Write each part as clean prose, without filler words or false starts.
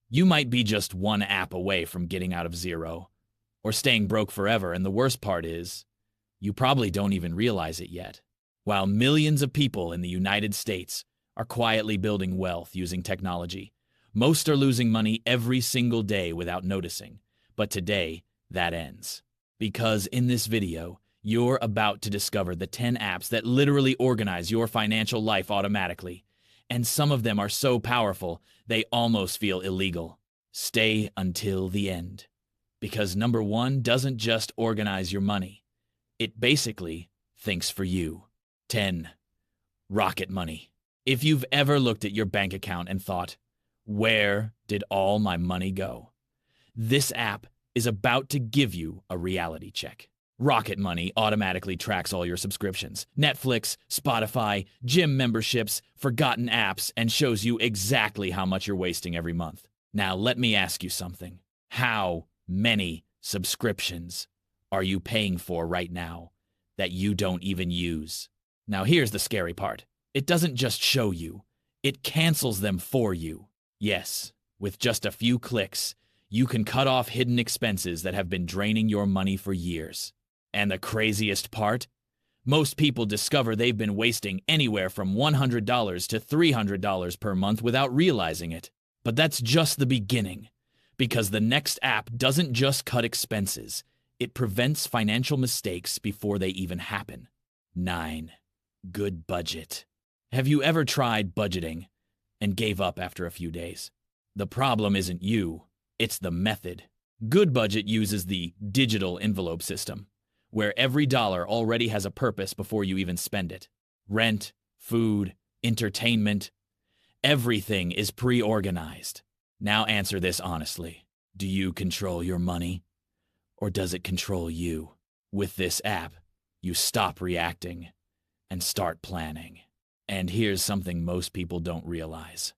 You might be just one app away from getting out of zero, or staying broke forever, and the worst part is, you probably don't even realize it yet. While millions of people in the United States are quietly building wealth using technology, most are losing money every single day without noticing. But today, that ends. Because in this video, you're about to discover the 10 apps that literally organize your financial life automatically. And some of them are so powerful, they almost feel illegal. Stay until the end. Because number one doesn't just organize your money. It basically thinks for you. 10. Rocket Money. If you've ever looked at your bank account and thought, where did all my money go? This app is about to give you a reality check. Rocket Money automatically tracks all your subscriptions, Netflix, Spotify, gym memberships, forgotten apps, and shows you exactly how much you're wasting every month. Now, let me ask you something. How many subscriptions are you paying for right now that you don't even use? Now, here's the scary part. It doesn't just show you, it cancels them for you. Yes, with just a few clicks, you can cut off hidden expenses that have been draining your money for years. And the craziest part? Most people discover they've been wasting anywhere from $100 to $300 per month without realizing it. But that's just the beginning, because the next app doesn't just cut expenses, it prevents financial mistakes before they even happen. 9. Good Budget. Have you ever tried budgeting and gave up after a few days? The problem isn't you, it's the method. Good Budget uses the digital envelope system, where every dollar already has a purpose before you even spend it. Rent, food, entertainment, everything is pre-organized. Now answer this honestly. Do you control your money, or does it control you? With this app, you stop reacting and start planning. And here's something most people don't realize.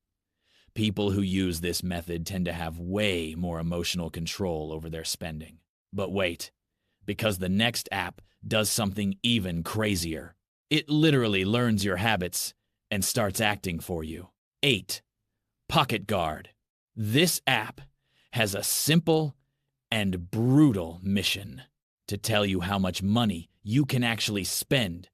People who use this method tend to have way more emotional control over their spending. But wait, because the next app does something even crazier. It literally learns your habits and starts acting for you. 8. Pocket Guard. This app has a simple and brutal mission to tell you how much money you can actually spend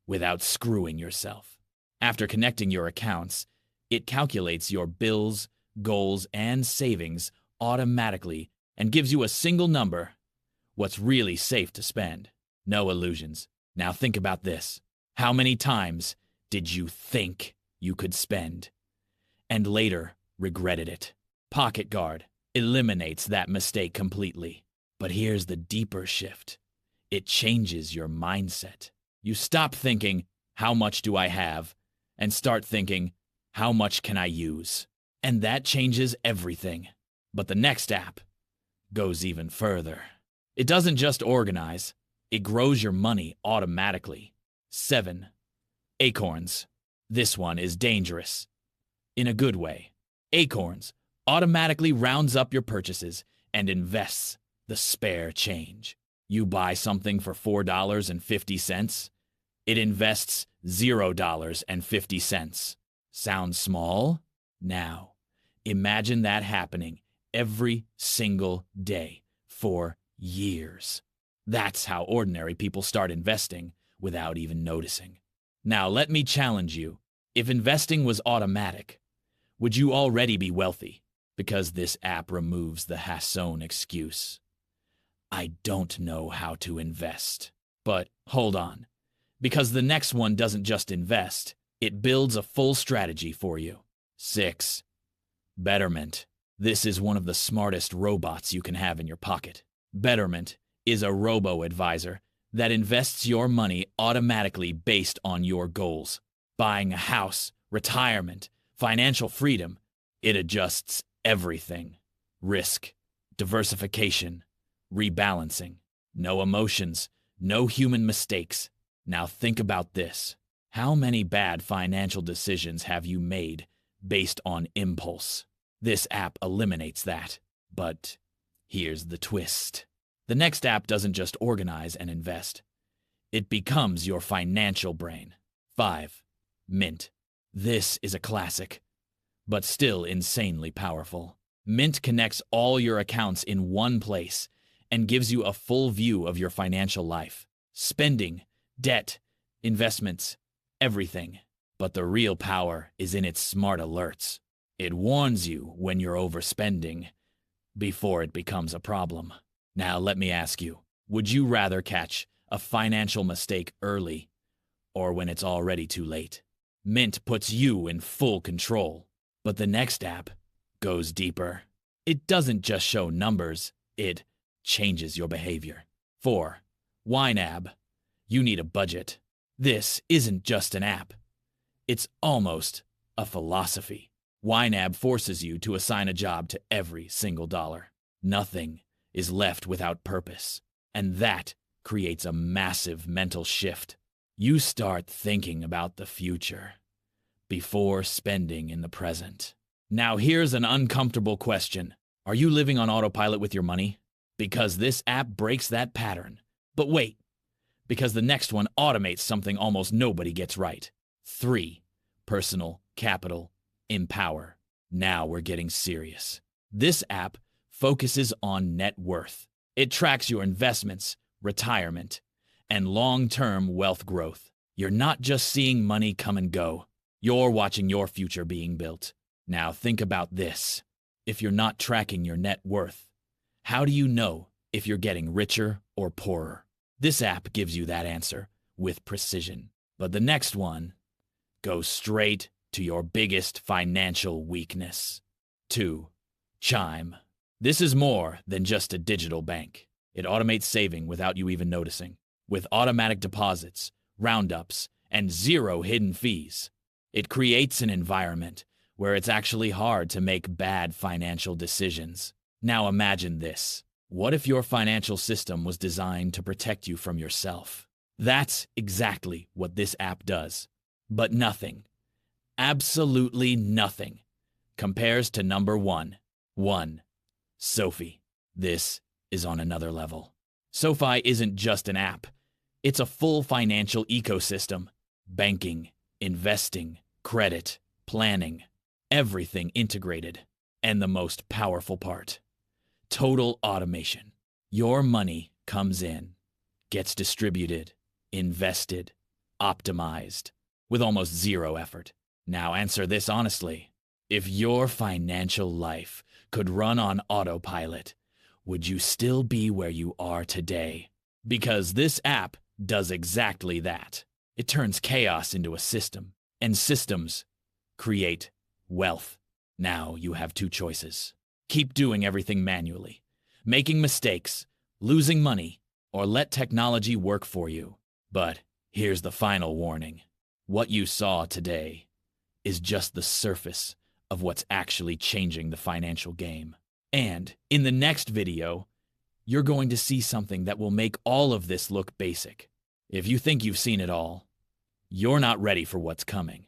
without screwing yourself. After connecting your accounts, it calculates your bills, goals, and savings automatically and gives you a single number, what's really safe to spend. No illusions. Now think about this. How many times did you think you could spend and later regretted it? Pocket Guard eliminates that mistake completely. But here's the deeper shift. It changes your mindset. You stop thinking, how much do I have? And start thinking, how much can I use? And that changes everything. But the next app goes even further. It doesn't just organize, it grows your money automatically. 7. Acorns. This one is dangerous. In a good way. Acorns automatically rounds up your purchases and invests the spare change. You buy something for $4.50, it invests $0.50. Sounds small? Now, imagine that happening every single day for years. That's how ordinary people start investing without even noticing. Now, let me challenge you. If investing was automatic, would you already be wealthy? Because this app removes the Hasson excuse. I don't know how to invest. But hold on. Because the next one doesn't just invest, it builds a full strategy for you. 6. Betterment. This is one of the smartest robots you can have in your pocket. Betterment is a robo-advisor that invests your money automatically based on your goals. Buying a house, retirement, financial freedom, it adjusts everything. Risk, diversification, rebalancing. No emotions, no human mistakes. Now think about this. How many bad financial decisions have you made based on impulse? This app eliminates that. But here's the twist. The next app doesn't just organize and invest. It becomes your financial brain. 5. Mint. This is a classic, but still insanely powerful. Mint connects all your accounts in one place and gives you a full view of your financial life. Spending, debt, investments, everything. But the real power is in its smart alerts. It warns you when you're overspending before it becomes a problem. Now let me ask you, would you rather catch a financial mistake early or when it's already too late? Mint puts you in full control. But the next app goes deeper. It doesn't just show numbers, it changes your behavior. 4. YNAB. You need a budget. This isn't just an app. It's almost a philosophy. YNAB forces you to assign a job to every single dollar. Nothing is left without purpose. And that creates a massive mental shift. You start thinking about the future before spending in the present. Now here's an uncomfortable question. Are you living on autopilot with your money? Because this app breaks that pattern. But wait, because the next one automates something almost nobody gets right. 3. Personal capital empower. Now we're getting serious. This app focuses on net worth. It tracks your investments, retirement, and long-term wealth growth. You're not just seeing money come and go. You're watching your future being built. Now think about this. If you're not tracking your net worth, how do you know if you're getting richer or poorer? This app gives you that answer with precision. But the next one goes straight to your biggest financial weakness. 2. Chime. This is more than just a digital bank. It automates saving without you even noticing. With automatic deposits, roundups, and 0 hidden fees, it creates an environment where it's actually hard to make bad financial decisions. Now imagine this. What if your financial system was designed to protect you from yourself? That's exactly what this app does. But nothing, absolutely nothing, compares to number 1. Sophie. This is on another level. SoFi isn't just an app. It's a full financial ecosystem. Banking, investing, credit, planning, everything integrated. And the most powerful part, total automation. Your money comes in, gets distributed, invested, optimized, with almost 0 effort. Now answer this honestly. If your financial life could run on autopilot, would you still be where you are today? Because this app does exactly that. It turns chaos into a system, and systems create wealth. Now you have 2 choices. Keep doing everything manually, making mistakes, losing money, or let technology work for you. But here's the final warning. What you saw today is just the surface of what's actually changing the financial game. And in the next video, you're going to see something that will make all of this look basic. If you think you've seen it all, you're not ready for what's coming.